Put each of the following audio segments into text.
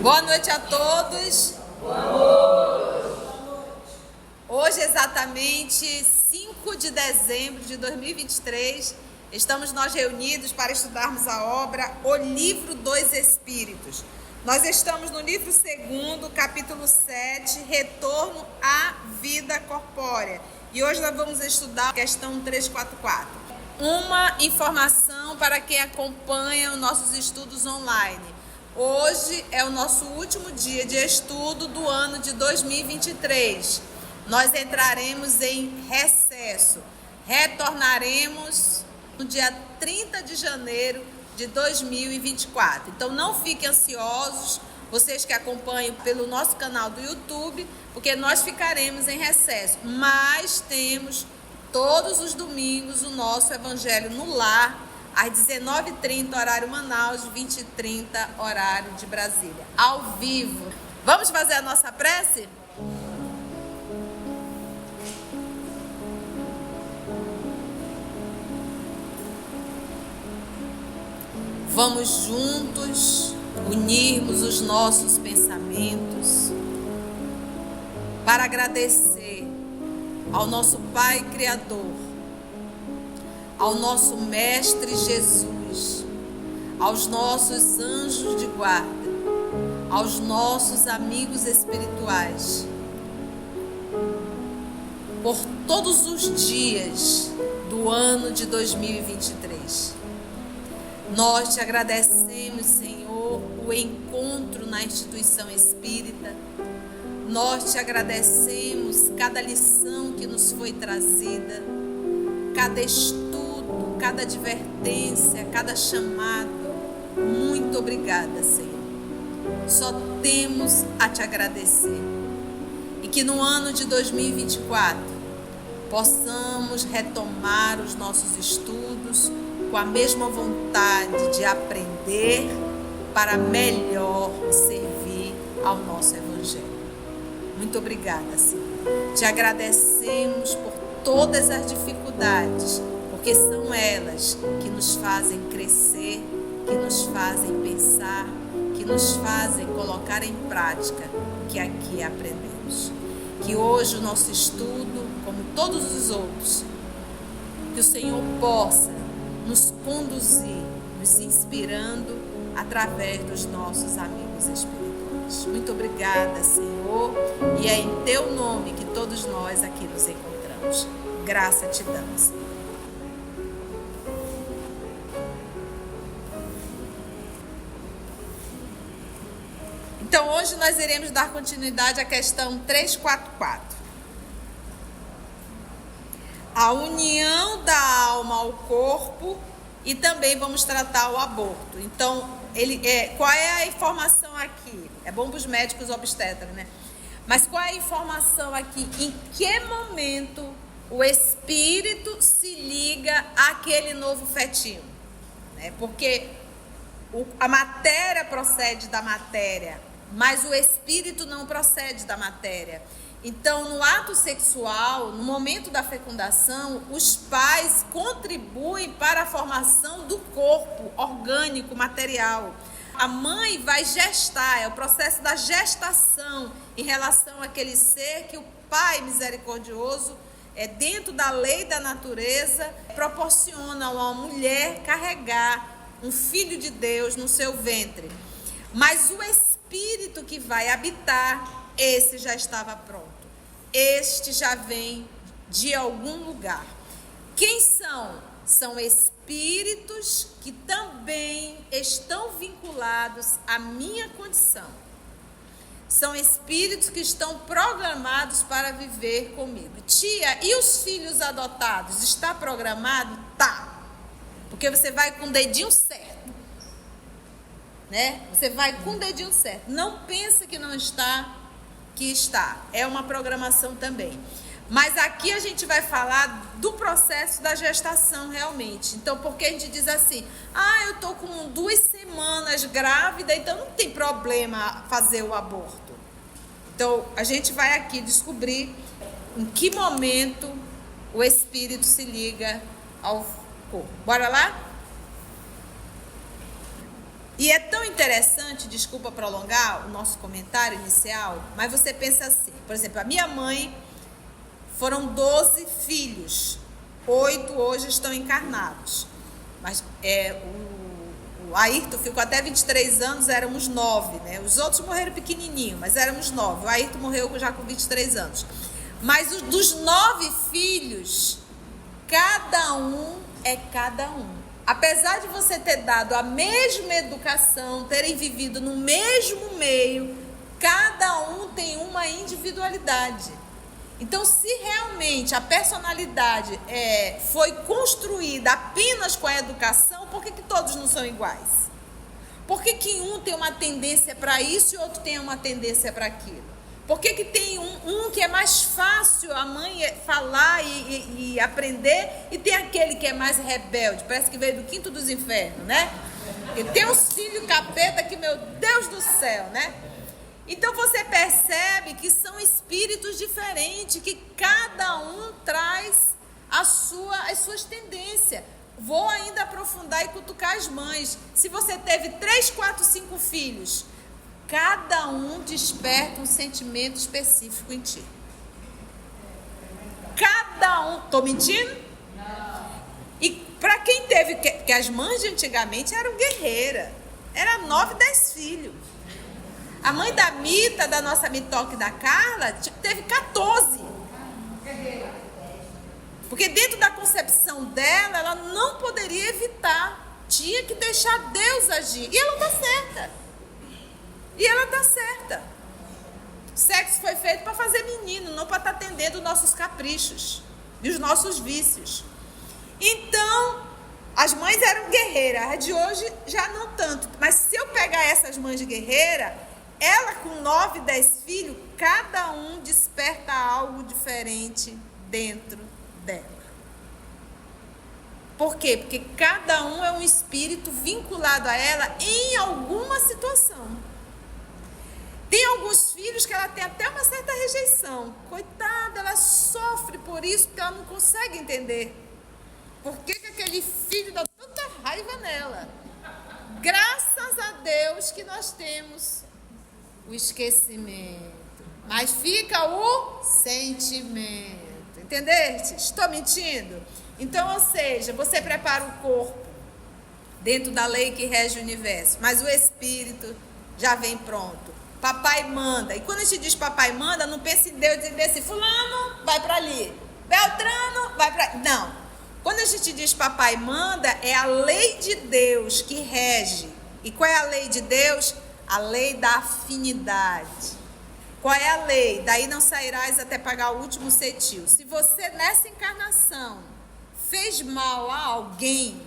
Boa noite a todos. Hoje, exatamente 5 de dezembro de 2023, estamos nós reunidos para estudarmos a obra O Livro dos Espíritos. Nós estamos no livro 2, capítulo 7, Retorno à Vida Corpórea. E hoje nós vamos estudar a questão 344. Uma informação para quem acompanha os nossos estudos online. Hoje é o nosso último dia de estudo do ano de 2023. Nós entraremos em recesso. Retornaremos no dia 30 de janeiro de 2024. Então não fiquem ansiosos, vocês que acompanham pelo nosso canal do YouTube, porque nós ficaremos em recesso. Mas temos todos os domingos o nosso Evangelho no Lar, às 19h30, horário Manaus, 20h30, horário de Brasília, ao vivo. Vamos fazer a nossa prece? Vamos juntos unirmos os nossos pensamentos para agradecer ao nosso Pai Criador, ao nosso Mestre Jesus, aos nossos anjos de guarda, aos nossos amigos espirituais, por todos os dias do ano de 2023. Nós te agradecemos, Senhor, o encontro na instituição espírita. Nós te agradecemos cada lição que nos foi trazida, cada estudo, cada advertência, cada chamado. Muito obrigada, Senhor. Só temos a te agradecer. E que no ano de 2024 possamos retomar os nossos estudos com a mesma vontade de aprender para melhor servir ao nosso Evangelho. Muito obrigada, Senhor. Te agradecemos por todas as dificuldades, porque são elas que nos fazem crescer, que nos fazem pensar, que nos fazem colocar em prática o que aqui aprendemos. Que hoje o nosso estudo, como todos os outros, que o Senhor possa nos conduzir, nos inspirando através dos nossos amigos espirituais. Muito obrigada, Senhor, e é em Teu nome que todos nós aqui nos encontramos. Graça te damos. Então, hoje nós iremos dar continuidade à questão 344. A união da alma ao corpo, e também vamos tratar o aborto. Então, qual é a informação aqui? É bom para os médicos obstetras, né? Mas qual é a informação aqui? Em que momento o espírito se liga àquele novo fetinho? Né? Porque a matéria procede da matéria, mas o espírito não procede da matéria. Então, no ato sexual, no momento da fecundação, os pais contribuem para a formação do corpo orgânico, material. A mãe vai gestar, é o processo da gestação em relação àquele ser que o Pai misericordioso, dentro da lei da natureza, proporciona a uma mulher carregar um filho de Deus no seu ventre. Mas o espírito que vai habitar, esse já estava pronto. Este já vem de algum lugar. Quem são? São espíritos que também estão vinculados à minha condição. São espíritos que estão programados para viver comigo. Tia, e os filhos adotados? Está programado? Tá. Porque você vai com o dedinho certo. Né? Você vai com o dedinho certo. Não pensa que não está, que está. É uma programação também. Mas aqui a gente vai falar do processo da gestação realmente. Então, porque a gente diz assim, eu estou com 2 semanas grávida, então não tem problema fazer o aborto. Então, a gente vai aqui descobrir em que momento o espírito se liga ao corpo. Bora lá? E é tão interessante, desculpa prolongar o nosso comentário inicial, mas você pensa assim, por exemplo, a minha mãe, foram 12 filhos, 8 hoje estão encarnados, mas o Ayrton ficou até 23 anos, éramos 9, né? Os outros morreram pequenininho, mas éramos 9, o Ayrton morreu já com 23 anos, mas dos 9 filhos, cada um é cada um. Apesar de você ter dado a mesma educação, terem vivido no mesmo meio, cada um tem uma individualidade. Então, se realmente a personalidade foi construída apenas com a educação, por que todos não são iguais? Por que um tem uma tendência para isso e outro tem uma tendência para aquilo? Por que tem um que é mais fácil a mãe falar e aprender, e tem aquele que é mais rebelde, parece que veio do quinto dos infernos, né? E tem uns filhos capeta que, meu Deus do céu, né? Então você percebe que são espíritos diferentes, que cada um traz as suas tendências. Vou ainda aprofundar e cutucar as mães. Se você teve 3, 4, 5 filhos, cada um desperta um sentimento específico em ti. Cada um. Estou mentindo? Não. E para quem teve, que as mães de antigamente eram guerreiras. Era 9, 10 filhos. A mãe da Mita, da nossa Mitoque da Carla, teve 14. Porque dentro da concepção dela, ela não poderia evitar. Tinha que deixar Deus agir. E ela está certa. O sexo foi feito para fazer menino, não para estar atendendo os nossos caprichos e os nossos vícios. Então, as mães eram guerreiras, as de hoje já não tanto. Mas se eu pegar essas mães de guerreira, ela com 9, 10 filhos, cada um desperta algo diferente dentro dela. Por quê? Porque cada um é um espírito vinculado a ela em alguma situação. Tem alguns filhos que ela tem até uma certa rejeição. Coitada, ela sofre por isso, porque ela não consegue entender. Por que aquele filho dá tanta raiva nela? Graças a Deus que nós temos o esquecimento. Mas fica o sentimento. Entendeste? Estou mentindo? Então, ou seja, você prepara o corpo dentro da lei que rege o universo, mas o espírito já vem pronto. Papai manda. E quando a gente diz papai manda, não pense em Deus dizendo assim, fulano, vai para ali. Beltrano, vai para... Não. Quando a gente diz papai manda, é a lei de Deus que rege. E qual é a lei de Deus? A lei da afinidade. Qual é a lei? Daí não sairás até pagar o último cetil. Se você nessa encarnação fez mal a alguém,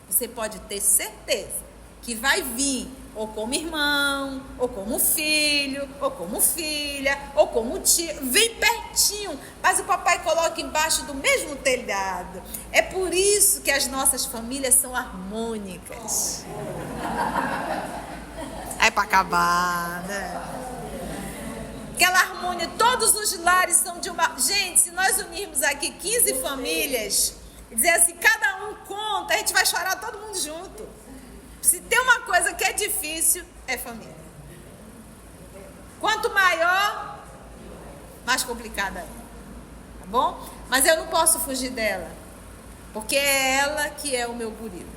você pode ter certeza que vai vir ou como irmão, ou como filho, ou como filha, ou como tio, vem pertinho, mas o papai coloca embaixo do mesmo telhado. É por isso que as nossas famílias são harmônicas. É para acabar, né? Aquela harmonia, todos os lares são de uma... Gente, se nós unirmos aqui 15 famílias, e dizer assim, cada um conta, a gente vai chorar todo mundo junto. Se tem uma coisa que é difícil, é família. Quanto maior, mais complicada é. Tá bom? Mas eu não posso fugir dela. Porque é ela que é o meu burilo.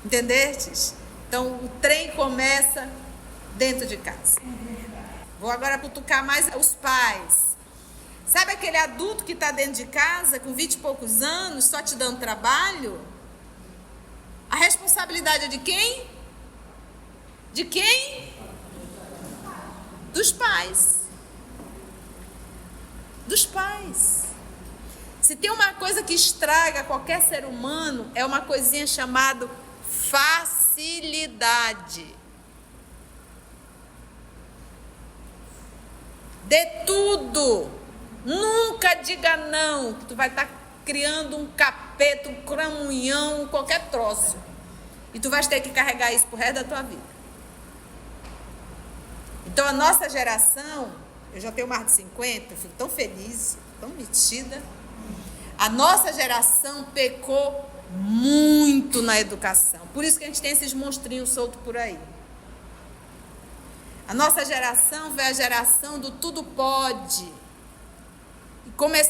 Entendestes? Então, o trem começa dentro de casa. Vou agora cutucar mais os pais. Sabe aquele adulto que está dentro de casa, com 20 e poucos anos, só te dando trabalho? A responsabilidade é de quem? De quem? Dos pais. Dos pais. Se tem uma coisa que estraga qualquer ser humano, é uma coisinha chamada facilidade. Dê tudo. Nunca diga não, que tu vai estar criando um capeta, um cramunhão, qualquer troço. E tu vais ter que carregar isso pro resto da tua vida. Então a nossa geração, eu já tenho mais de 50, fico tão feliz, tão metida. A nossa geração pecou muito na educação. Por isso que a gente tem esses monstrinhos soltos por aí. A nossa geração foi a geração do tudo pode.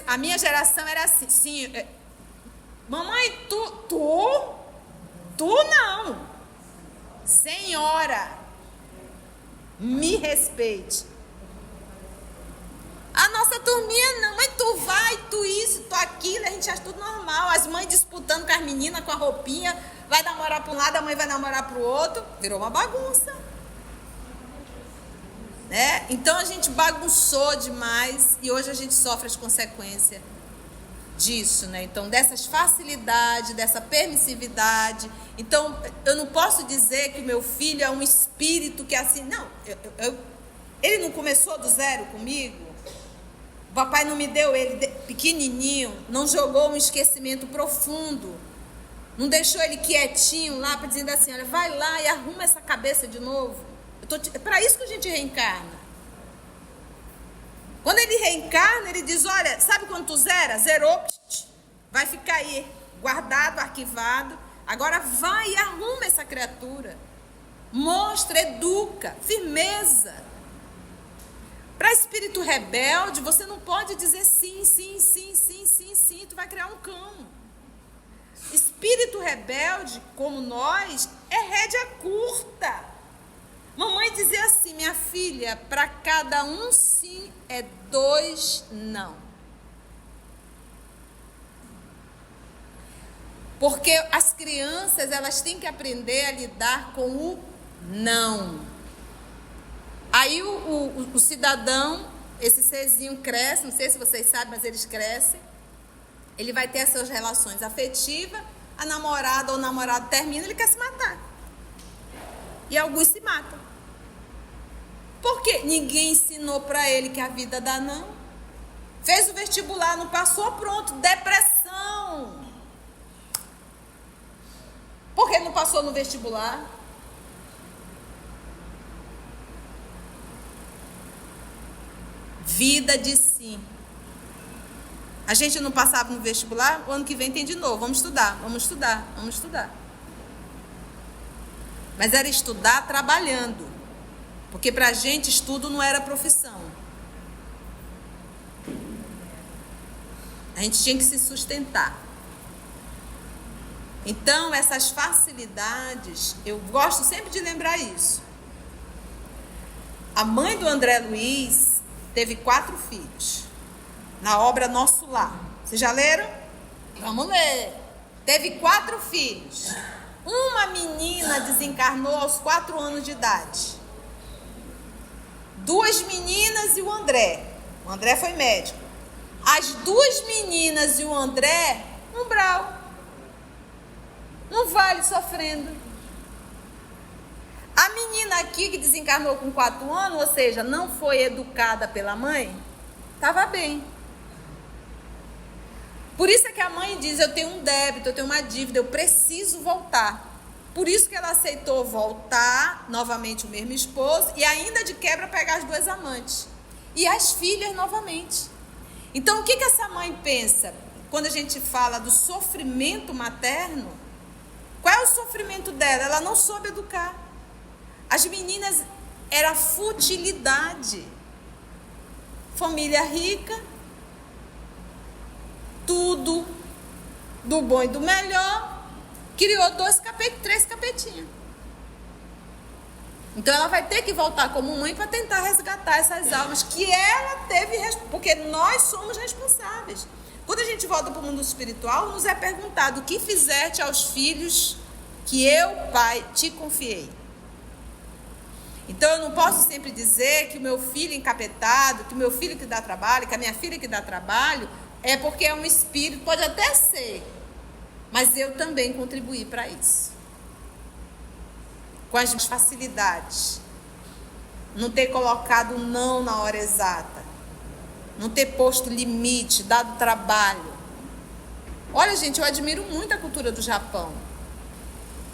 A minha geração era assim, sim, mamãe, tu não. Senhora, me respeite. A nossa turminha não, mas tu vai, tu isso, tu aquilo, a gente acha tudo normal. As mães disputando com as meninas, com a roupinha, vai namorar para um lado, a mãe vai namorar para o outro. Virou uma bagunça. Né? Então a gente bagunçou demais e hoje a gente sofre as consequências disso, né? Então, dessas facilidades, dessa permissividade. Então, eu não posso dizer que o meu filho é um espírito que é assim, não, ele não começou do zero comigo. O papai não me deu ele pequenininho, não jogou um esquecimento profundo, não deixou ele quietinho lá para dizer assim, olha, vai lá e arruma essa cabeça de novo. É para isso que a gente reencarna. Quando ele reencarna, ele diz, olha, sabe quando tu zera? Zerou, vai ficar aí, guardado, arquivado. Agora vai e arruma essa criatura. Mostra, educa, firmeza. Para espírito rebelde, você não pode dizer sim, sim, sim, sim, sim, sim, tu vai criar um cão. Espírito rebelde, como nós, é rédea curta. Mamãe dizia assim, minha filha, para cada um sim é 2 não. Porque as crianças, elas têm que aprender a lidar com o não. Aí o cidadão, esse serzinho cresce, não sei se vocês sabem, mas eles crescem. Ele vai ter as suas relações afetivas, a namorada ou o namorado termina, ele quer se matar. E alguns se matam. Por quê? Ninguém ensinou para ele que a vida dá não. Fez o vestibular, não passou, pronto, depressão. Por que não passou no vestibular? Vida de sim. A gente não passava no vestibular, o ano que vem tem de novo. Vamos estudar, vamos estudar, vamos estudar. Mas era estudar trabalhando. Porque para a gente estudo não era profissão. A gente tinha que se sustentar. Então, essas facilidades, eu gosto sempre de lembrar isso. A mãe do André Luiz teve 4 filhos. Na obra Nosso Lar. Vocês já leram? Vamos ler. Teve 4 filhos. Uma menina desencarnou aos 4 anos de idade. 2 meninas e o André. O André foi médico. As 2 meninas e o André, umbral. No vale sofrendo. A menina aqui que desencarnou com 4 anos, ou seja, não foi educada pela mãe, estava bem. Por isso é que a mãe diz, eu tenho um débito, eu tenho uma dívida, eu preciso voltar. Por isso que ela aceitou voltar, novamente o mesmo esposo, e ainda de quebra pegar as 2 amantes. E as filhas novamente. Então, o que essa mãe pensa? Quando a gente fala do sofrimento materno, qual é o sofrimento dela? Ela não soube educar. As meninas, era futilidade. Família rica, tudo do bom e do melhor, criou 3 capetinhos. Então ela vai ter que voltar como mãe para tentar resgatar essas almas que ela teve, porque nós somos responsáveis. Quando a gente volta para o mundo espiritual, nos é perguntado: o que fizeste aos filhos que eu, pai, te confiei? Então eu não posso sempre dizer que o meu filho encapetado, que o meu filho que dá trabalho, que a minha filha que dá trabalho, é porque é um espírito, pode até ser, mas eu também contribuí para isso. Com as facilidades. Não ter colocado não na hora exata. Não ter posto limite, dado trabalho. Olha, gente, eu admiro muito a cultura do Japão.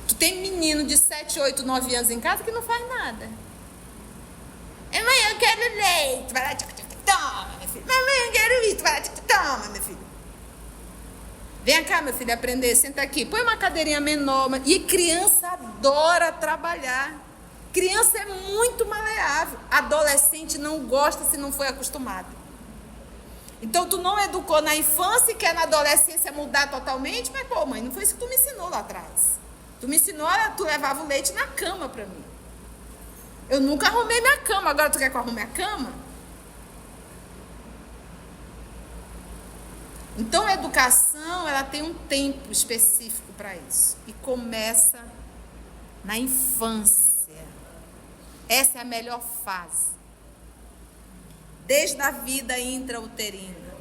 Tu tem menino de 7, 8, 9 anos em casa que não faz nada. Mãe, eu quero leite. Vai lá, toma, meu filho. Mamãe, eu quero isso. Vai lá, toma, meu filho. Vem cá, meu filho, aprender, senta aqui. Põe uma cadeirinha menor. E criança adora trabalhar. Criança é muito maleável. Adolescente não gosta se não foi acostumado. Então, tu não educou na infância e quer na adolescência mudar totalmente? Mas, pô, mãe, não foi isso que tu me ensinou lá atrás. Tu me ensinou, tu levava o leite na cama pra mim. Eu nunca arrumei minha cama. Agora tu quer que eu arrume a cama? Então, a educação, ela tem um tempo específico para isso. E começa na infância. Essa é a melhor fase. Desde a vida intrauterina.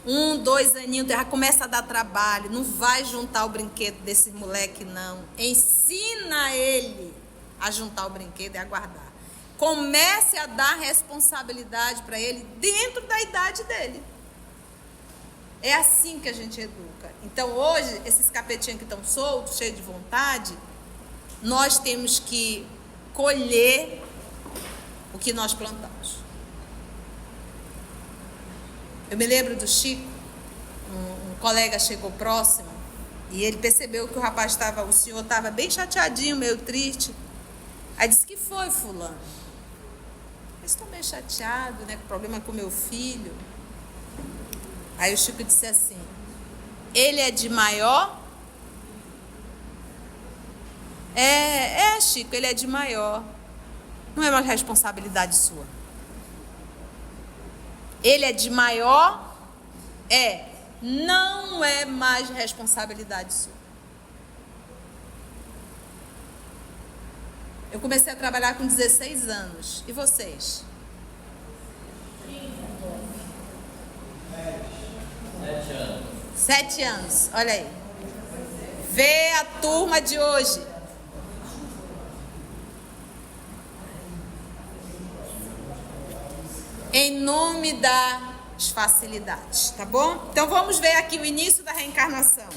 1, 2 aninhos, já começa a dar trabalho. Não vai juntar o brinquedo desse moleque, não. Ensina ele a juntar o brinquedo e a guardar. Comece a dar responsabilidade para ele dentro da idade dele. É assim que a gente educa. Então, hoje, esses capetinhos que estão soltos, cheios de vontade, nós temos que colher o que nós plantamos. Eu me lembro do Chico, um colega chegou próximo e ele percebeu que o senhor estava bem chateadinho, meio triste. Aí disse: que foi, fulano? Eu estou meio chateado, né, com problema com meu filho. Aí o Chico disse assim: ele é de maior? Chico, ele é de maior. Não é mais responsabilidade sua. Ele é de maior? Não é mais responsabilidade sua. Eu comecei a trabalhar com 16 anos. E vocês? 7 anos. 7 anos, olha aí. Vê a turma de hoje. Em nome das facilidades, tá bom? Então vamos ver aqui o início da reencarnação.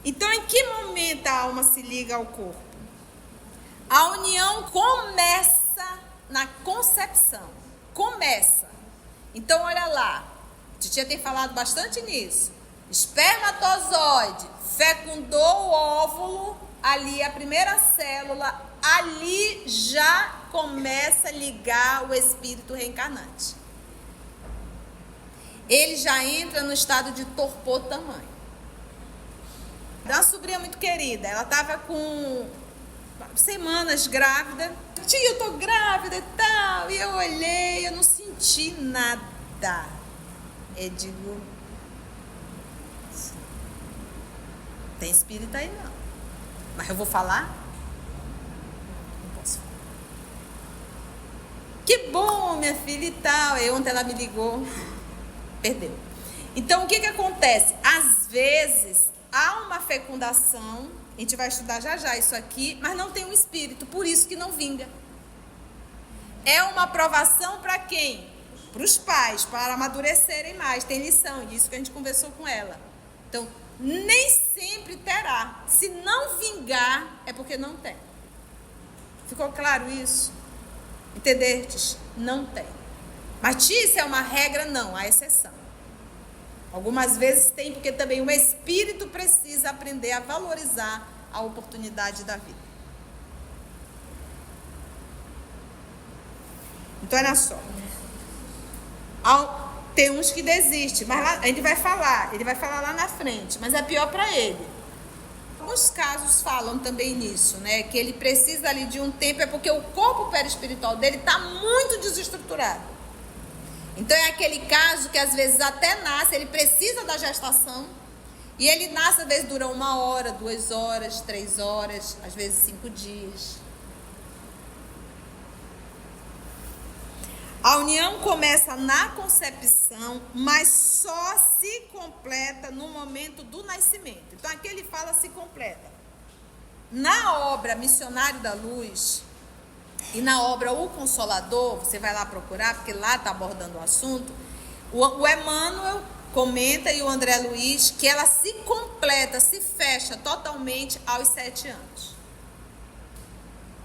Então, em que momento a alma se liga ao corpo? A união começa na concepção. Começa. Então, olha lá. Titia tem falado bastante nisso. Espermatozoide fecundou o óvulo, ali a primeira célula, ali já começa a ligar o espírito reencarnante. Ele já entra no estado de torpor tamanho. Uma sobrinha muito querida, ela estava com semanas grávida. Tia, eu tô grávida e tal. E eu olhei, eu não senti nada. Eu digo: tem espírito aí não. Mas eu vou falar? Não posso falar. Que bom, minha filha e tal. E ontem ela me ligou. Perdeu. Então, o que acontece? Às vezes, há uma fecundação. A gente vai estudar já já isso aqui. Mas não tem um espírito. Por isso que não vinga. É uma aprovação para quem? Para os pais, para amadurecerem mais. Tem lição, disso que a gente conversou com ela. Então, nem sempre terá. Se não vingar, é porque não tem. Ficou claro isso? Entendestes? Não tem. Mas isso é uma regra? Não, há exceção. Algumas vezes tem, porque também o espírito precisa aprender a valorizar a oportunidade da vida. Então, olha só. Tem uns que desistem, mas lá, a gente vai falar, ele vai falar lá na frente, mas é pior para ele. Alguns casos falam também nisso, né? Que ele precisa ali de um tempo, é porque o corpo perispiritual dele está muito desestruturado. Então é aquele caso que às vezes até nasce, ele precisa da gestação, e ele nasce, às vezes dura 1 hora, 2 horas, 3 horas, às vezes 5 dias. A união começa na concepção, mas só se completa no momento do nascimento. Então aqui ele fala se completa. Na obra Missionário da Luz e na obra O Consolador, você vai lá procurar, porque lá está abordando o assunto, o Emmanuel comenta e o André Luiz que ela se completa, se fecha totalmente aos 7 anos.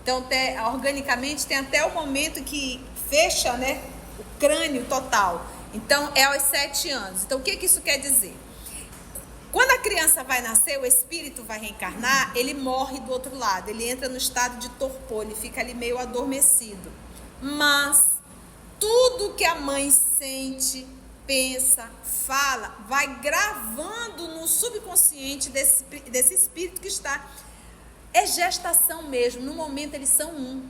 Então, organicamente, tem até o momento que fecha, né, o crânio total. Então, é aos 7 anos. Então, o que isso quer dizer? Quando a criança vai nascer, o espírito vai reencarnar, ele morre do outro lado, ele entra no estado de torpor, ele fica ali meio adormecido. Mas tudo que a mãe sente, pensa, fala, vai gravando no subconsciente desse espírito que está. É gestação mesmo, no momento eles são um.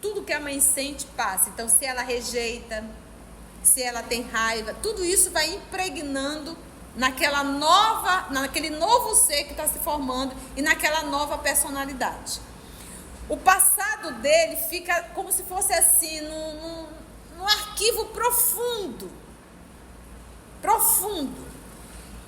Tudo que a mãe sente passa. Então, se ela rejeita, se ela tem raiva, tudo isso vai impregnando naquele novo ser que está se formando e naquela nova personalidade. O passado dele fica como se fosse assim, num arquivo profundo.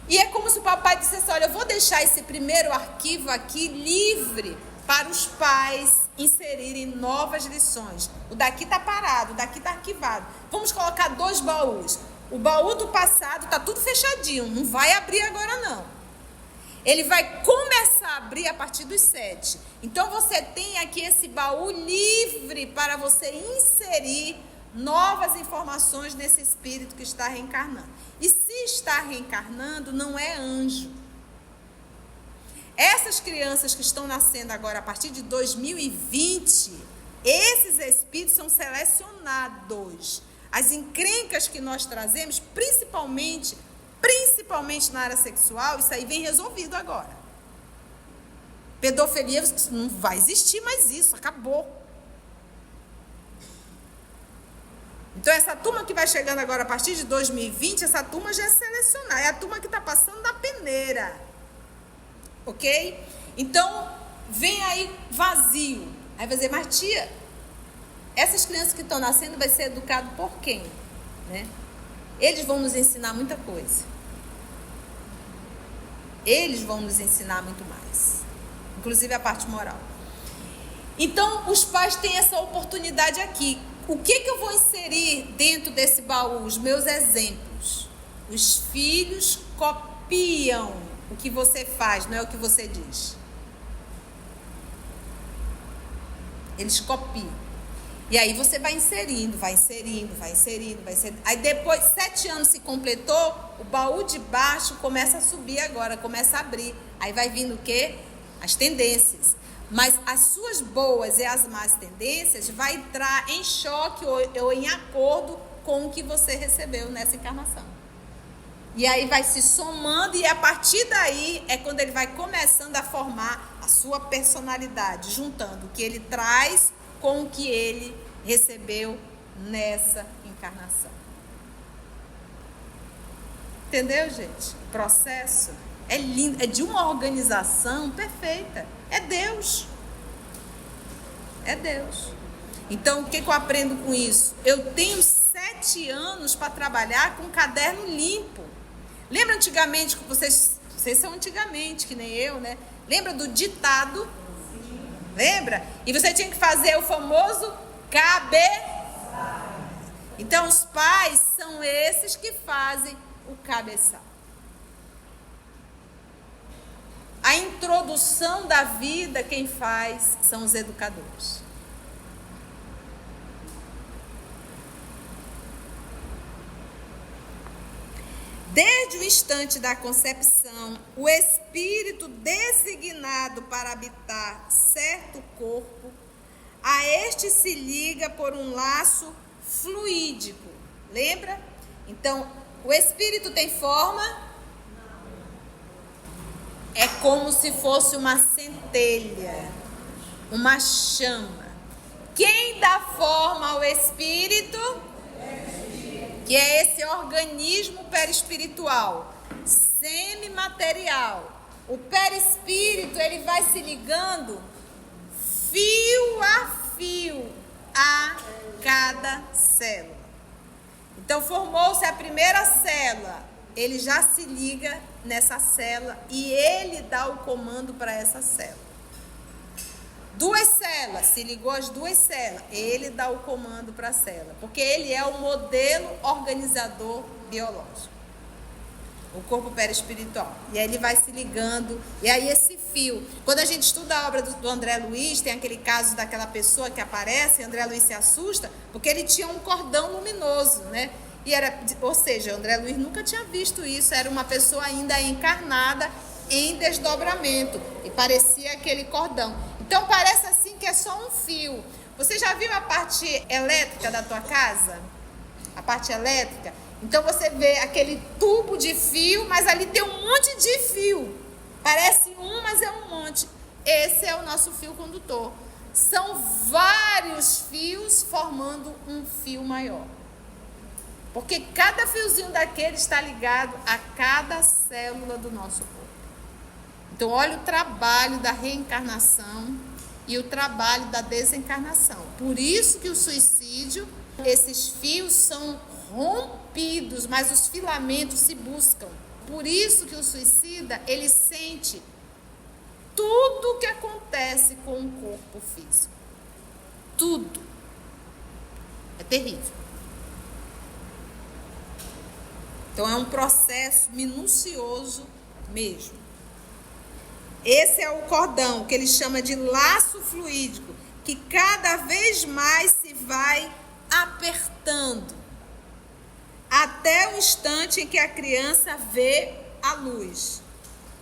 E é como se o papai dissesse, olha, eu vou deixar esse primeiro arquivo aqui livre para os pais inserirem novas lições. O daqui está parado, o daqui está arquivado. Vamos colocar 2 baús. O baú do passado está tudo fechadinho, não vai abrir agora não. Ele vai começar a abrir a partir dos 7. Então você tem aqui esse baú livre para você inserir novas informações nesse espírito que está reencarnando. E se está reencarnando, não é anjo. Essas crianças que estão nascendo agora a partir de 2020, esses espíritos são selecionados. As encrencas que nós trazemos, principalmente na área sexual, isso aí vem resolvido agora. Pedofilia não vai existir mais isso, acabou. Então essa turma que vai chegando agora a partir de 2020, essa turma já é selecionada, é a turma que está passando na peneira. Ok? Então, vem aí vazio. Aí vai dizer, mas tia, essas crianças que estão nascendo vai ser educado por quem? Né? Eles vão nos ensinar muita coisa. Eles vão nos ensinar muito mais. Inclusive a parte moral. Então, os pais têm essa oportunidade aqui. O que eu vou inserir dentro desse baú? Os meus exemplos. Os filhos copiam o que você faz, não é o que você diz. Eles copiam. E aí você vai inserindo. Aí depois, 7 anos se completou, o baú de baixo começa a subir agora, começa a abrir. Aí vai vindo o quê? As tendências. Mas as suas boas e as más tendências vai entrar em choque ou em acordo com o que você recebeu nessa encarnação. E aí vai se somando e a partir daí é quando ele vai começando a formar a sua personalidade, juntando o que ele traz com o que ele recebeu nessa encarnação. Entendeu, gente? O processo é lindo, é de uma organização perfeita. É Deus. É Deus. Então, o que eu aprendo com isso? Eu tenho 7 anos para trabalhar com um caderno limpo. Lembra antigamente, que vocês são antigamente, que nem eu, né? Lembra do ditado? Sim. Lembra? E você tinha que fazer o famoso cabeçalho. Então, os pais são esses que fazem o cabeçalho. A introdução da vida, quem faz são os educadores. Desde o instante da concepção, o espírito designado para habitar certo corpo, a este se liga por um laço fluídico. Lembra? Então, o espírito tem forma? É como se fosse uma centelha, uma chama. Quem dá forma ao espírito? Que é esse organismo perispiritual, semimaterial. O perispírito, ele vai se ligando fio a fio a cada célula. Então, formou-se a primeira célula, ele já se liga nessa célula e ele dá o comando para essa célula. 2 células, se ligou às 2 células, ele dá o comando para a célula, porque ele é o modelo organizador biológico, o corpo perispiritual. E aí ele vai se ligando, e aí esse fio, quando a gente estuda a obra do André Luiz, tem aquele caso daquela pessoa que aparece, e André Luiz se assusta, porque ele tinha um cordão luminoso, né? Ou seja, André Luiz nunca tinha visto isso, era uma pessoa ainda encarnada em desdobramento, e parecia aquele cordão. Então parece assim que é só um fio. Você já viu a parte elétrica da tua casa? A parte elétrica? Então você vê aquele tubo de fio, mas ali tem um monte de fio. Parece um, mas é um monte. Esse é o nosso fio condutor. São vários fios formando um fio maior. Porque cada fiozinho daquele está ligado a cada célula do nosso corpo. Então, olha o trabalho da reencarnação e o trabalho da desencarnação. Por isso que o suicídio, esses fios são rompidos, mas os filamentos se buscam. Por isso que o suicida, ele sente tudo o que acontece com o corpo físico. Tudo. É terrível. Então, é um processo minucioso mesmo. Esse é o cordão, que ele chama de laço fluídico, que cada vez mais se vai apertando, até o instante em que a criança vê a luz.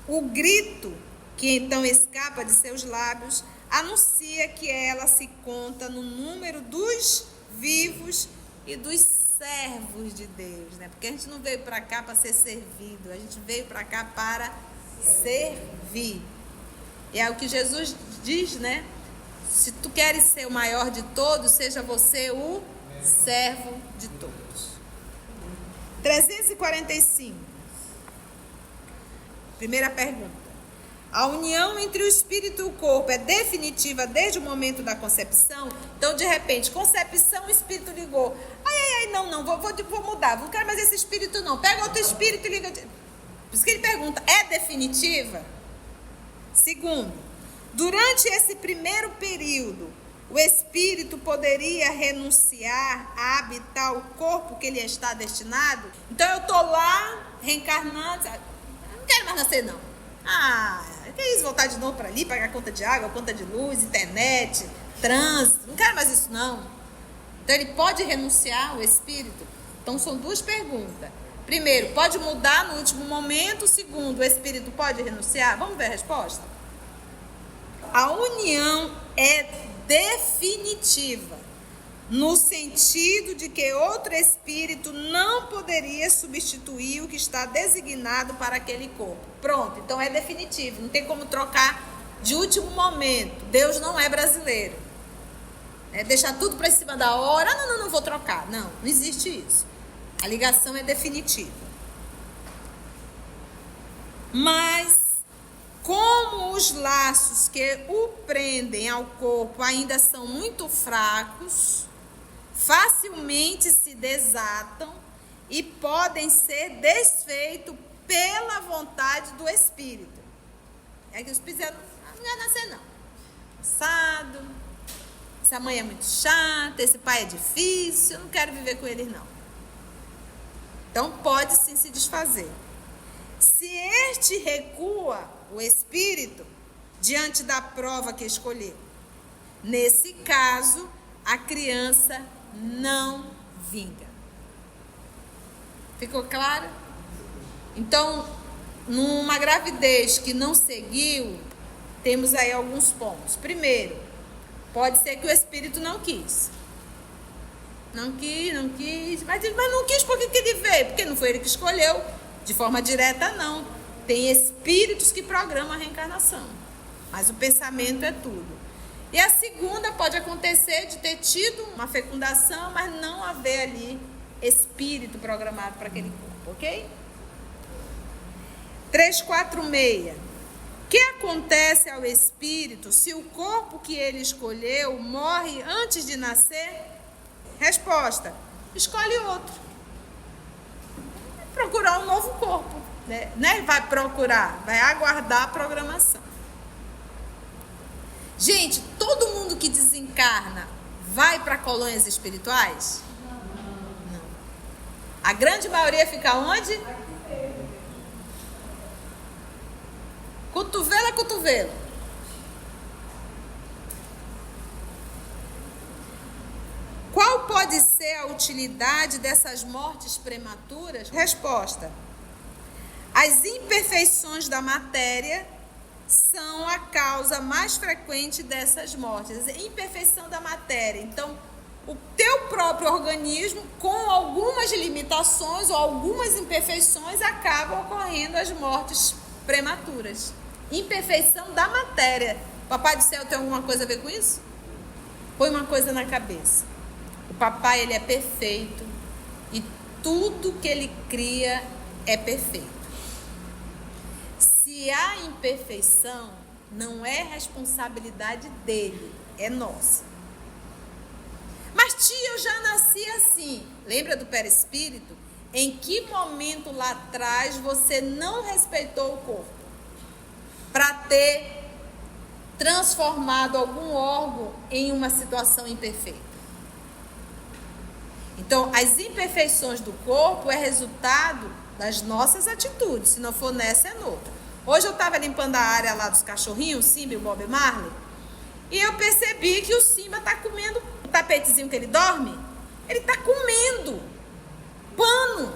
O grito que então escapa de seus lábios anuncia que ela se conta no número dos vivos e dos servos de Deus, né? Porque a gente não veio para cá para ser servido, a gente veio para cá para servir. É o que Jesus diz, né? Se tu queres ser o maior de todos, seja você o servo de todos. 345. Primeira pergunta. A união entre o espírito e o corpo é definitiva desde o momento da concepção? Então, de repente, concepção, o espírito ligou. Não, vou mudar. Não quero mais esse espírito, não. Pega outro espírito e liga. Por isso que ele pergunta, é definitiva? Segundo, durante esse primeiro período, o espírito poderia renunciar a habitar o corpo que lhe está destinado? Então, eu estou lá, reencarnando, não quero mais nascer, não. Que isso, voltar de novo para ali, pagar conta de água, conta de luz, internet, trânsito, não quero mais isso, não. Então, ele pode renunciar, o espírito? Então, são duas perguntas. Primeiro, pode mudar no último momento. Segundo, o espírito pode renunciar? Vamos ver a resposta? A união é definitiva, no sentido de que outro espírito não poderia substituir o que está designado para aquele corpo. Pronto, então é definitivo, não tem como trocar de último momento. Deus não é brasileiro. Deixar tudo para cima da hora, não vou trocar. Não existe isso. A ligação é definitiva. Mas, como os laços que o prendem ao corpo ainda são muito fracos, facilmente se desatam e podem ser desfeitos pela vontade do espírito. É que os espíritos não quer nascer, não. Cansado, essa mãe é muito chata, esse pai é difícil, eu não quero viver com eles, não. Então, pode sim se desfazer. Se este recua, o espírito, diante da prova que escolheu, nesse caso, a criança não vinga. Ficou claro? Então, numa gravidez que não seguiu, temos aí alguns pontos. Primeiro, pode ser que o espírito não quis. Não quis, mas não quis porque que ele veio? Porque não foi ele que escolheu, de forma direta não. Tem espíritos que programam a reencarnação, mas o pensamento é tudo. E a segunda pode acontecer de ter tido uma fecundação, mas não haver ali espírito programado para aquele corpo, ok? 346. O que acontece ao espírito se o corpo que ele escolheu morre antes de nascer? Resposta: escolhe outro. Vai procurar um novo corpo, né? Vai procurar, vai aguardar a programação. Gente, todo mundo que desencarna vai para colônias espirituais? Não. A grande maioria fica onde? Cotovelo a cotovelo. Qual pode ser a utilidade dessas mortes prematuras? Resposta: as imperfeições da matéria são a causa mais frequente dessas mortes. Imperfeição da matéria. Então, o teu próprio organismo, com algumas limitações ou algumas imperfeições, acabam ocorrendo as mortes prematuras. Imperfeição da matéria. Papai do céu tem alguma coisa a ver com isso? Põe uma coisa na cabeça. O papai, ele é perfeito e tudo que ele cria é perfeito. Se há imperfeição, não é responsabilidade dele, é nossa. Mas tia, eu já nasci assim. Lembra do perispírito? Em que momento lá atrás você não respeitou o corpo para ter transformado algum órgão em uma situação imperfeita? Então, as imperfeições do corpo é resultado das nossas atitudes. Se não for nessa, é noutra. Hoje eu estava limpando a área lá dos cachorrinhos, o Simba e o Bob Marley, e eu percebi que o Simba está comendo o tapetezinho que ele dorme, ele está comendo pano.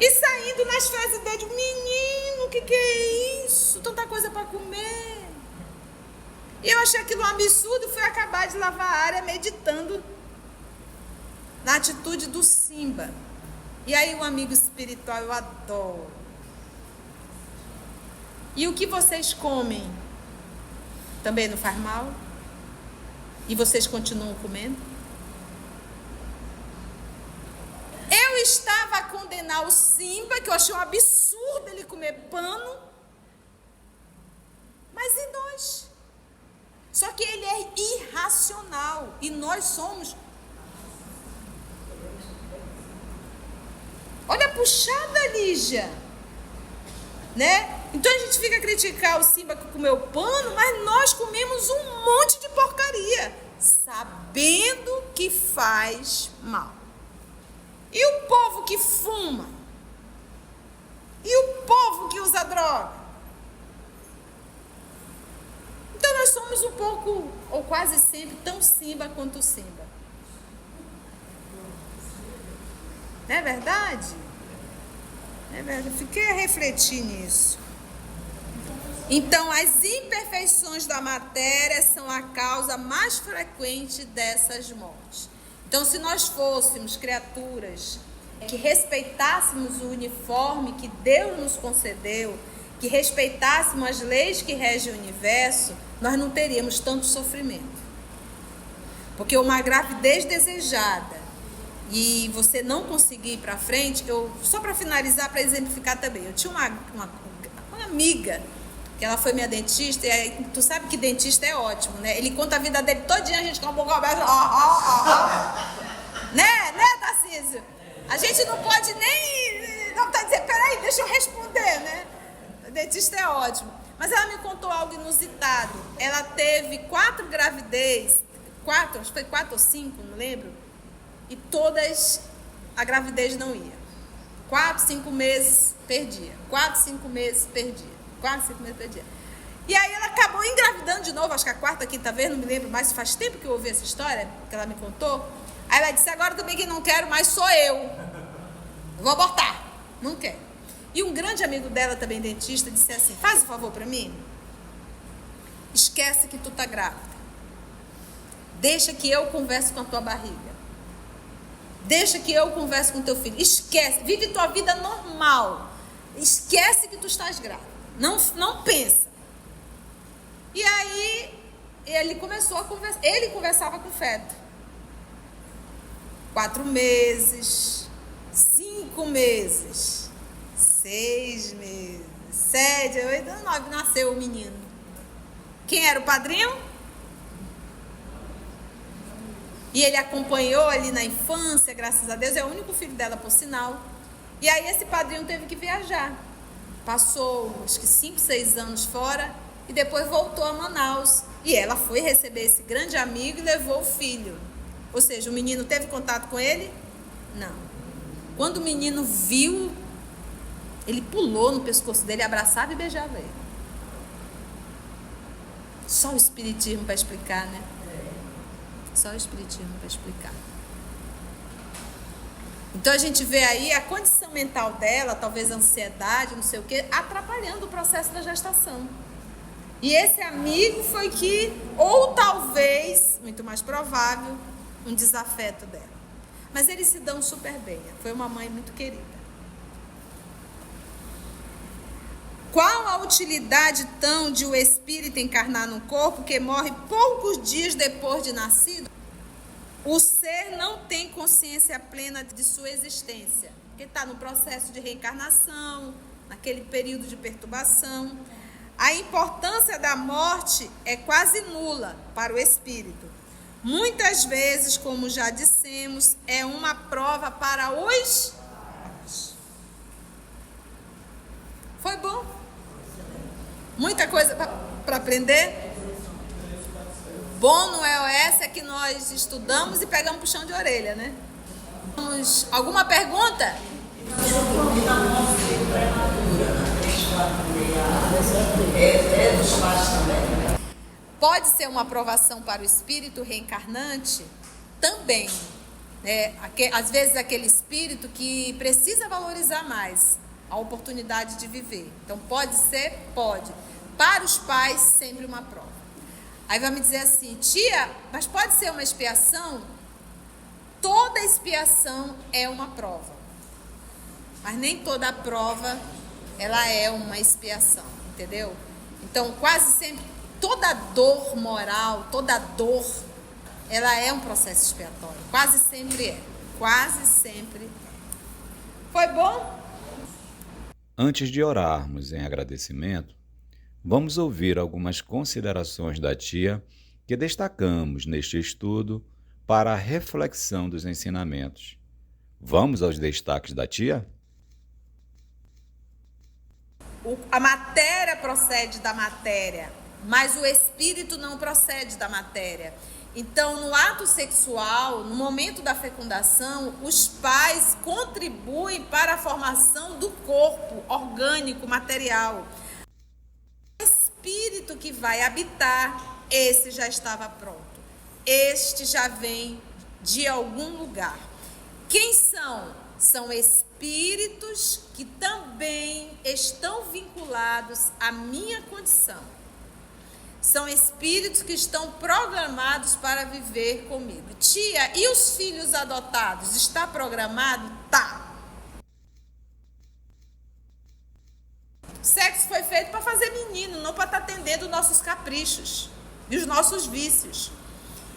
E saindo nas fezes dele, menino, o que é isso? Tanta coisa para comer. E eu achei aquilo um absurdo e fui acabar de lavar a área meditando na atitude do Simba. E aí o amigo espiritual eu adoro. E o que vocês comem também não faz mal? E vocês continuam comendo? Eu estava a condenar o Simba, que eu achei um absurdo ele comer pano. Mas e nós? Só que ele é irracional e nós somos. Olha a puxada, Lígia, né? Então a gente fica a criticar o Simba que comeu pano, mas nós comemos um monte de porcaria, sabendo que faz mal. E o povo que fuma? E o povo que usa droga? Então nós somos um pouco, ou quase sempre, tão Simba quanto o Simba. Não é verdade? É verdade. Eu fiquei a refletir nisso. Então, as imperfeições da matéria são a causa mais frequente dessas mortes. Então, se nós fôssemos criaturas que respeitássemos o uniforme que Deus nos concedeu, que respeitássemos as leis que regem o universo, nós não teríamos tanto sofrimento. Porque uma gravidez desejada e você não conseguir ir para frente, só para finalizar, para exemplificar também, eu tinha uma amiga, que ela foi minha dentista, e aí, tu sabe que dentista é ótimo, né? Ele conta a vida dele todinha, a gente com um pouco aberto, né, Tarcísio? A gente não pode nem, não tá dizendo, peraí, deixa eu responder, né? O dentista é ótimo. Mas ela me contou algo inusitado. Ela teve 4 gravidez, acho que foi 4 ou 5, não lembro, e todas a gravidez não ia. 4, 5 meses perdia. 4, 5 meses perdia. 4, 5 meses perdia. E aí ela acabou engravidando de novo, acho que a 4ª, 5ª vez, não me lembro mais, faz tempo que eu ouvi essa história, que ela me contou. Aí ela disse, agora também que não quero mais sou eu. Vou abortar. Não quero. E um grande amigo dela, também dentista, disse assim, faz um favor para mim. Esquece que tu tá grávida. Deixa que eu converse com a tua barriga. Deixa que eu converse com o teu filho. Esquece. Vive tua vida normal. Esquece que tu estás grávida. Não pensa. E aí, ele começou a conversar. Ele conversava com o feto. 4 meses. 5 meses. 6 meses. 7, 8, 9. Nasceu o menino. Quem era o padrinho? E ele acompanhou ali na infância, graças a Deus. É o único filho dela, por sinal. E aí esse padrinho teve que viajar. Passou, acho que 5, 6 anos fora. E depois voltou a Manaus. E ela foi receber esse grande amigo e levou o filho. Ou seja, o menino teve contato com ele? Não. Quando o menino viu, ele pulou no pescoço dele, abraçava e beijava ele. Só o espiritismo para explicar, né? Só o Espiritismo para explicar. Então a gente vê aí a condição mental dela, talvez a ansiedade, não sei o quê, atrapalhando o processo da gestação. E esse amigo foi que, ou talvez, muito mais provável, um desafeto dela. Mas eles se dão super bem. Foi uma mãe muito querida. Qual a utilidade, então, de o espírito encarnar num corpo que morre poucos dias depois de nascido? O ser não tem consciência plena de sua existência, porque está no processo de reencarnação, naquele período de perturbação. A importância da morte é quase nula para o espírito. Muitas vezes, como já dissemos, é uma prova para os... Foi bom? Muita coisa para aprender? Bom no EOS é que nós estudamos e pegamos puxão de orelha, né? Alguma pergunta? Pode ser uma aprovação para o espírito reencarnante? Também. Às vezes aquele espírito que precisa valorizar mais a oportunidade de viver. Então pode ser? Pode. Para os pais, sempre uma prova. Aí vai me dizer assim, tia, mas pode ser uma expiação? Toda expiação é uma prova. Mas nem toda prova, ela é uma expiação, entendeu? Então, quase sempre, toda dor moral, toda dor, ela é um processo expiatório. Quase sempre é. Quase sempre é. Foi bom? Antes de orarmos em agradecimento, vamos ouvir algumas considerações da tia que destacamos neste estudo para a reflexão dos ensinamentos. Vamos aos destaques da tia? A matéria procede da matéria, mas o espírito não procede da matéria. Então, no ato sexual, no momento da fecundação, os pais contribuem para a formação do corpo orgânico, material. O espírito que vai habitar, esse já estava pronto. Este já vem de algum lugar. Quem são? São espíritos que também estão vinculados à minha condição. São espíritos que estão programados para viver comigo. Tia, e os filhos adotados? Está programado? Tá. O sexo foi feito para fazer menino, não para estar atendendo nossos caprichos e os nossos vícios.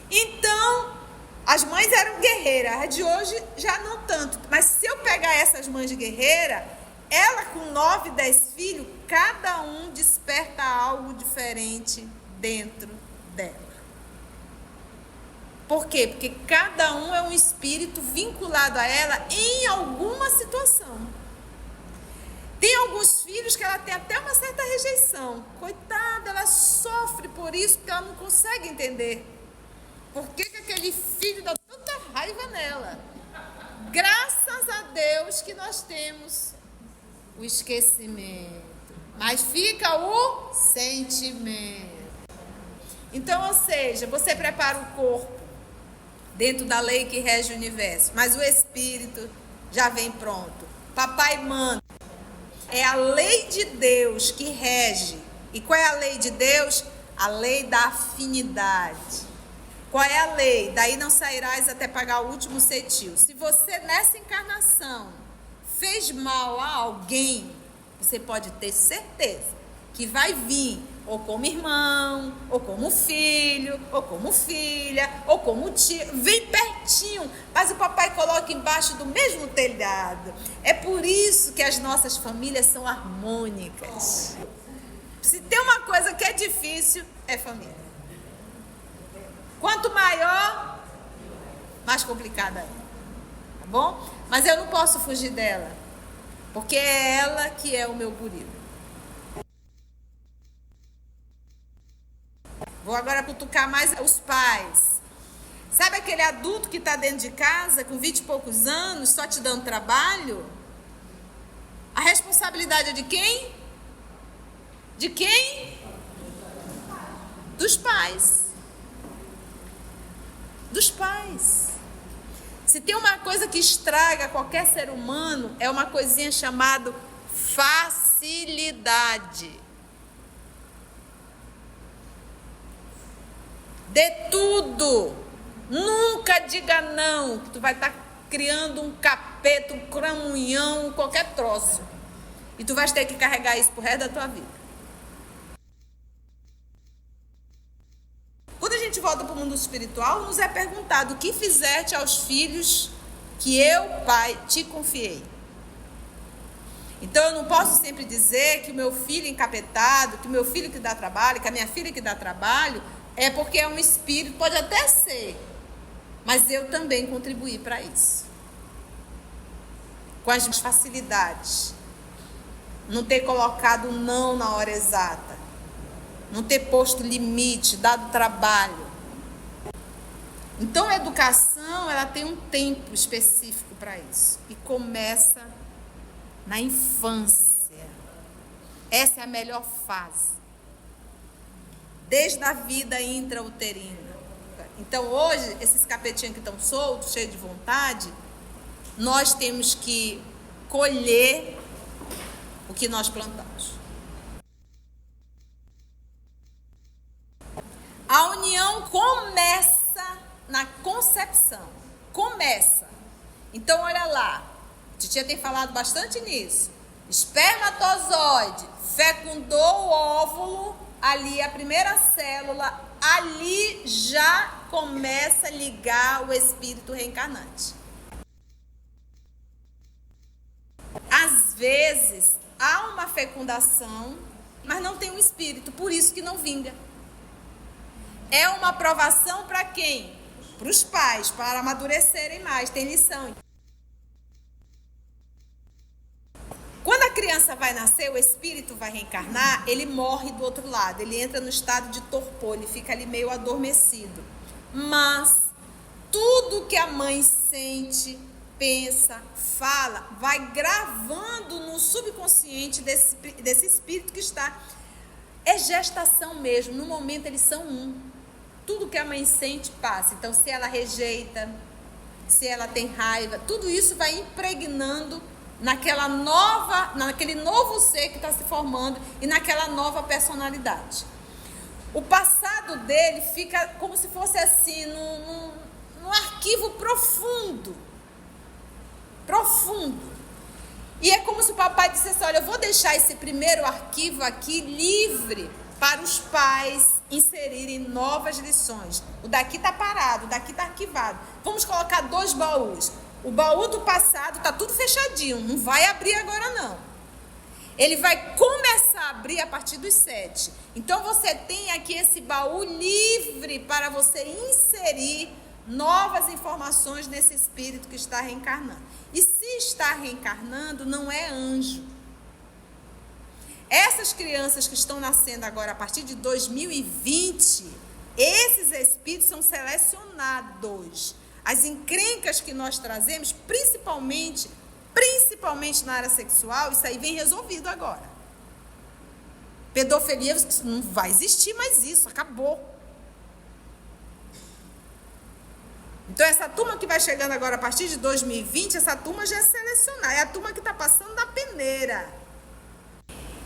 Então, as mães eram guerreiras, as de hoje já não tanto. Mas se eu pegar essas mães de guerreira, ela com 9, 10 filhos, cada um desperta algo diferente dentro dela. Por quê? Porque cada um é um espírito vinculado a ela em alguma situação. Tem alguns filhos que ela tem até uma certa rejeição. Coitada, ela sofre por isso, porque ela não consegue entender. Por que aquele filho dá tanta raiva nela? Graças a Deus que nós temos o esquecimento. Mas fica o sentimento. Então, ou seja, você prepara o corpo dentro da lei que rege o universo. Mas o espírito já vem pronto. Papai manda. É a lei de Deus que rege. E qual é a lei de Deus? A lei da afinidade. Qual é a lei? Daí não sairás até pagar o último cetil. Se você nessa encarnação fez mal a alguém, você pode ter certeza que vai vir ou como irmão, ou como filho, ou como filha, ou como tio. Vem pertinho, mas o papai coloca embaixo do mesmo telhado. É por isso que as nossas famílias são harmônicas. Se tem uma coisa que é difícil, é família. Quanto maior, mais complicada é. Tá bom? Mas eu não posso fugir dela, porque é ela que é o meu burilo. Vou agora cutucar mais os pais. Sabe aquele adulto que está dentro de casa, com 20 e poucos anos, só te dando trabalho? A responsabilidade é de quem? De quem? Dos pais. pais. Se tem uma coisa que estraga qualquer ser humano, é uma coisinha chamada facilidade. Dê tudo. Nunca diga não, que tu vai estar criando um capeta, um cramunhão, qualquer troço. E tu vais ter que carregar isso pro resto da tua vida. Quando a gente volta para o mundo espiritual, nos é perguntado: o que fizeste aos filhos que eu, Pai, te confiei? Então eu não posso sempre dizer que o meu filho encapetado, que o meu filho que dá trabalho, que a minha filha que dá trabalho, é porque é um espírito, pode até ser, mas eu também contribuí para isso. Com as facilidades. Não ter colocado não na hora exata. Não ter posto limite, dado trabalho. Então a educação, ela tem um tempo específico para isso. E começa na infância. Essa é a melhor fase. Desde a vida intrauterina. Então hoje, esses capetinhos que estão soltos, cheios de vontade, nós temos que colher o que nós plantamos. A união começa na concepção. Começa. Então, olha lá. A titia tem falado bastante nisso. Espermatozoide fecundou o óvulo, ali a primeira célula, ali já começa a ligar o espírito reencarnante. Às vezes, há uma fecundação, mas não tem um espírito, por isso que não vinga. É uma aprovação para quem? Para os pais, para amadurecerem mais, tem lição. Quando a criança vai nascer, o espírito vai reencarnar, ele morre do outro lado, ele entra no estado de torpor, ele fica ali meio adormecido. Mas tudo que a mãe sente, pensa, fala, vai gravando no subconsciente desse espírito que está. É gestação mesmo, no momento eles são um. Tudo que a mãe sente passa. Então, se ela rejeita, se ela tem raiva, tudo isso vai impregnando naquele novo ser que está se formando e naquela nova personalidade. O passado dele fica como se fosse assim, num arquivo profundo. E é como se o papai dissesse: olha, eu vou deixar esse primeiro arquivo aqui livre para os pais inserirem novas lições. O daqui está parado, o daqui está arquivado. Vamos colocar 2 baús. O baú do passado está tudo fechadinho, não vai abrir agora não. Ele vai começar a abrir a partir dos 7. Então você tem aqui esse baú livre para você inserir novas informações nesse espírito que está reencarnando. E se está reencarnando, não é anjo. Essas crianças que estão nascendo agora a partir de 2020, esses espíritos são selecionados. As encrencas que nós trazemos, principalmente na área sexual, isso aí vem resolvido agora. Pedofilia, não vai existir mais isso, acabou. Então essa turma que vai chegando agora a partir de 2020, essa turma já é selecionada, é a turma que está passando da peneira.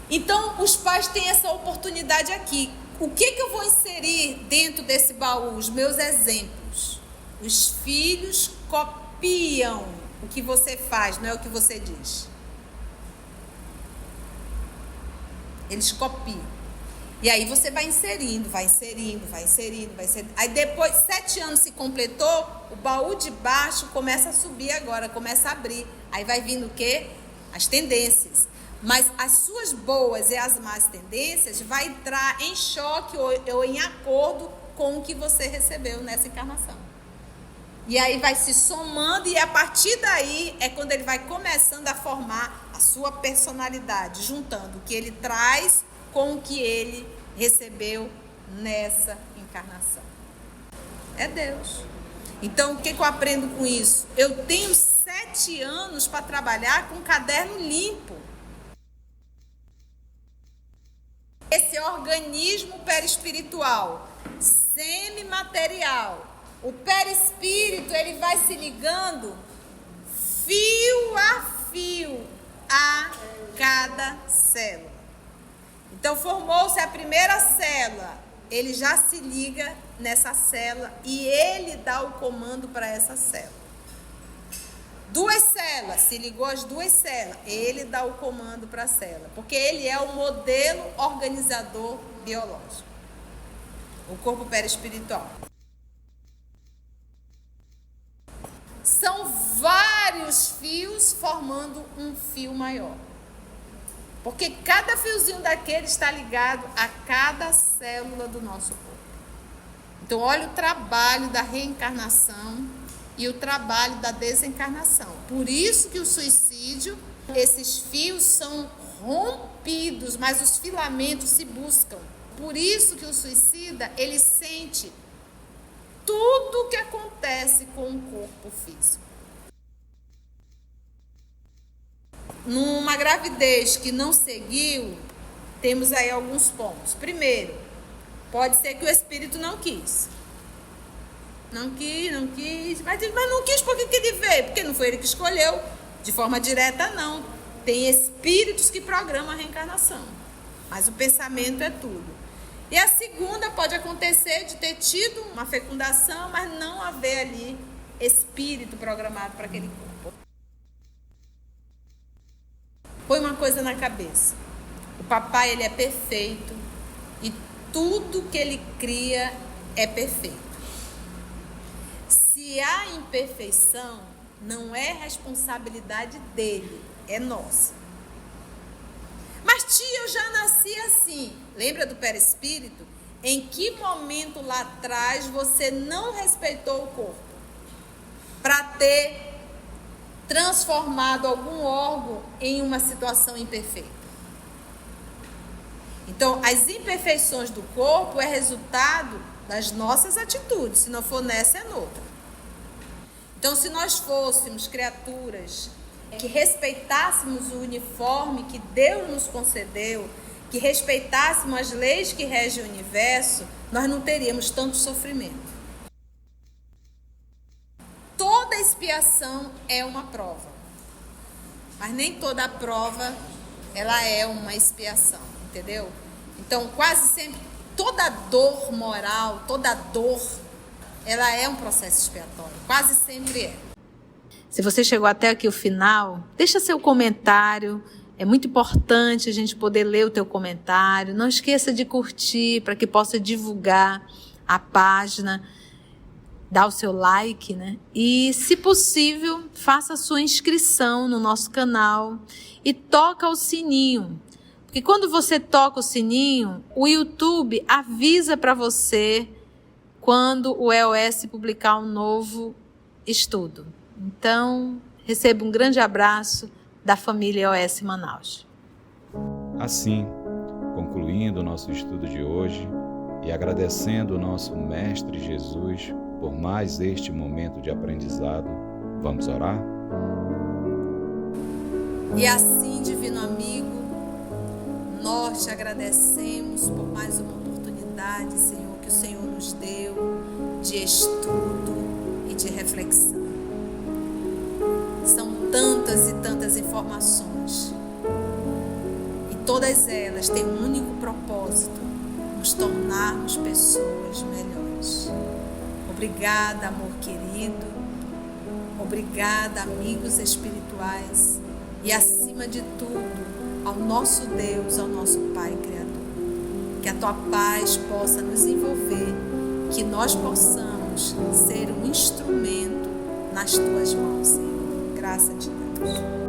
Então os pais têm essa oportunidade aqui. O que eu vou inserir dentro desse baú? Os meus exemplos. Os filhos copiam o que você faz, não é o que você diz. Eles copiam. E aí você vai inserindo. Aí depois, 7 anos se completou, o baú de baixo começa a subir agora, começa a abrir. Aí vai vindo o quê? As tendências. Mas as suas boas e as más tendências vai entrar em choque ou em acordo com o que você recebeu nessa encarnação. E aí vai se somando e a partir daí é quando ele vai começando a formar a sua personalidade, juntando o que ele traz com o que ele recebeu nessa encarnação. É Deus. Então, o que eu aprendo com isso? Eu tenho 7 anos para trabalhar com um caderno limpo. Esse organismo perispiritual, semimaterial, O perispírito, ele vai se ligando fio a fio a cada célula. Então, formou-se a primeira célula, ele já se liga nessa célula e ele dá o comando para essa célula. 2 células, se ligou às 2 células, ele dá o comando para a célula, porque ele é o modelo organizador biológico, o corpo perispiritual. São vários fios formando um fio maior, porque cada fiozinho daquele está ligado a cada célula do nosso corpo. Então, olha o trabalho da reencarnação e o trabalho da desencarnação. Por isso que o suicídio, esses fios são rompidos, mas os filamentos se buscam. Por isso que o suicida, ele sente tudo o que acontece com o corpo físico. Numa gravidez que não seguiu, temos aí alguns pontos. Primeiro, pode ser que o espírito não quis. Não quis, mas não quis porque que ele veio? Porque não foi ele que escolheu, de forma direta não. Tem espíritos que programam a reencarnação, mas o pensamento é tudo. E a segunda pode acontecer de ter tido uma fecundação, mas não haver ali espírito programado para aquele corpo. Põe uma coisa na cabeça. O papai, ele é perfeito e tudo que ele cria é perfeito. Se há imperfeição, não é responsabilidade dele, é nossa. Mas tia, eu já nasci assim. Lembra do perispírito? Em que momento lá atrás você não respeitou o corpo para ter transformado algum órgão em uma situação imperfeita? Então, as imperfeições do corpo é resultado das nossas atitudes. Se não for nessa, é noutra. Então, se nós fôssemos criaturas que respeitássemos o uniforme que Deus nos concedeu, que respeitássemos as leis que regem o universo, nós não teríamos tanto sofrimento. Toda expiação é uma prova, mas nem toda prova ela é uma expiação, entendeu? Então, quase sempre, toda dor moral, toda dor, ela é um processo expiatório, quase sempre é. Se você chegou até aqui o final, deixa seu comentário. É muito importante a gente poder ler o teu comentário. Não esqueça de curtir para que possa divulgar a página. Dá o seu like, né? E, se possível, faça a sua inscrição no nosso canal e toca o sininho. Porque quando você toca o sininho, o YouTube avisa para você quando o EOS publicar um novo estudo. Então, receba um grande abraço da família EOS Manaus. Assim, concluindo o nosso estudo de hoje e agradecendo o nosso Mestre Jesus por mais este momento de aprendizado, vamos orar? E assim, divino amigo, nós te agradecemos por mais uma oportunidade, Senhor, que o Senhor nos deu de estudo e de reflexão. São tantas e tantas informações e todas elas têm um único propósito: nos tornarmos pessoas melhores. Obrigada, amor querido. Obrigada, amigos espirituais. E, acima de tudo, ao nosso Deus, ao nosso Pai Criador. Que a tua paz possa nos envolver, que nós possamos ser um instrumento nas tuas mãos, Senhor. Graça de Deus.